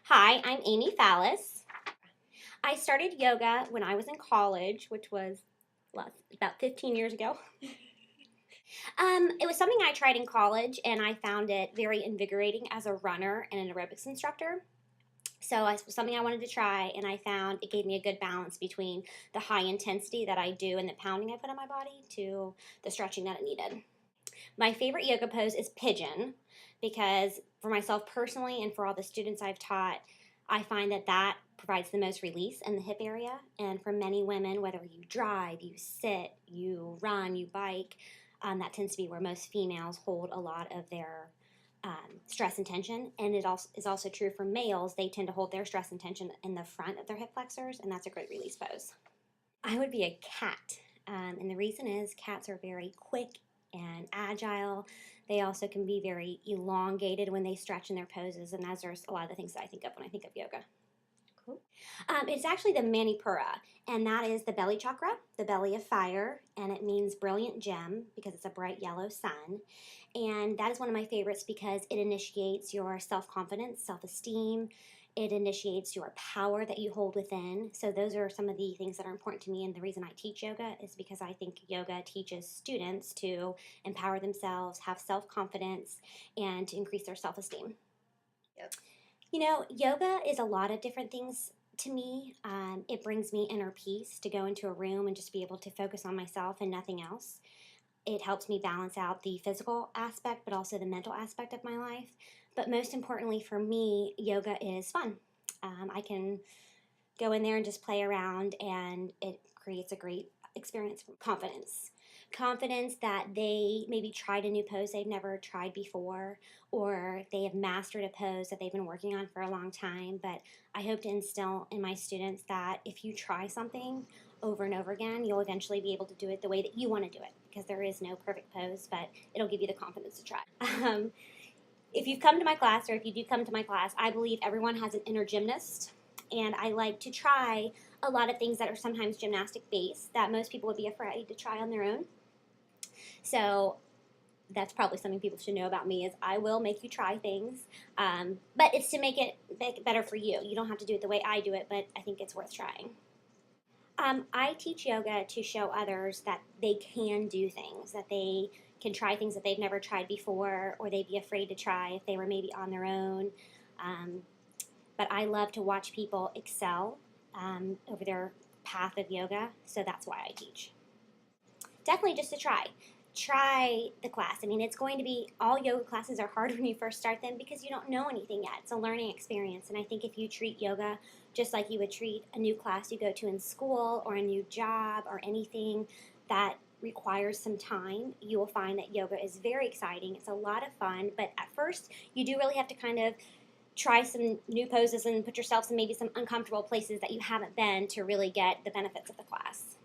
Hi, I'm Amy Fallis. I started yoga when I was in college, which was about 15 years ago. It was something I tried in college, and I found it very invigorating as a runner and an aerobics instructor. So it was something I wanted to try, and I found it gave me a good balance between the high intensity that I do and the pounding I put on my body to the stretching that it needed. My favorite yoga pose is pigeon because for myself personally and for all the students I've taught, I find that provides the most release in the hip area. And for many women, whether you drive, you sit, you run, you bike, that tends to be where most females hold a lot of their stress and tension. And it also is also true for males. They tend to hold their stress and tension in the front of their hip flexors, and that's a great release pose. I would be a cat. And the reason is cats are very quick and agile. They also can be very elongated when they stretch in their poses, and those are a lot of the things that I think of when I think of yoga. Cool. It's actually the Manipura, and that is the belly chakra, the belly of fire, and it means brilliant gem because it's a bright yellow sun. And that is one of my favorites because it initiates your self-confidence, self-esteem. It initiates your power that you hold within. So those are some of the things that are important to me, and the reason I teach yoga is because I think yoga teaches students to empower themselves, have self-confidence, and to increase their self-esteem. Yep. You know, yoga is a lot of different things to me. It brings me inner peace to go into a room and just be able to focus on myself and nothing else. It helps me balance out the physical aspect, but also the mental aspect of my life. But most importantly for me, yoga is fun. I can go in there and just play around, and it creates a great experience for confidence. Confidence that they maybe tried a new pose they've never tried before, or they have mastered a pose that they've been working on for a long time. But I hope to instill in my students that if you try something over and over again, you'll eventually be able to do it the way that you want to do it, because there is no perfect pose, but it'll give you the confidence to try. If you've come to my class, or if you do come to my class, I believe everyone has an inner gymnast, and I like to try a lot of things that are sometimes gymnastic based that most people would be afraid to try on their own. So that's probably something people should know about me is I will make you try things, but it's to make it better for you. You don't have to do it the way I do it, but I think it's worth trying. I teach yoga to show others that they can do things, that they can try things that they've never tried before, or they'd be afraid to try if they were maybe on their own. Um, but I love to watch people excel over their path of yoga, so that's why I teach. Definitely just to try. Try the class. I mean, it's going to be, all yoga classes are hard when you first start them because you don't know anything yet. It's a learning experience. And I think if you treat yoga just like you would treat a new class you go to in school or a new job or anything that requires some time, you will find that yoga is very exciting. It's a lot of fun, but at first you do really have to kind of try some new poses and put yourself in maybe some uncomfortable places that you haven't been to really get the benefits of the class.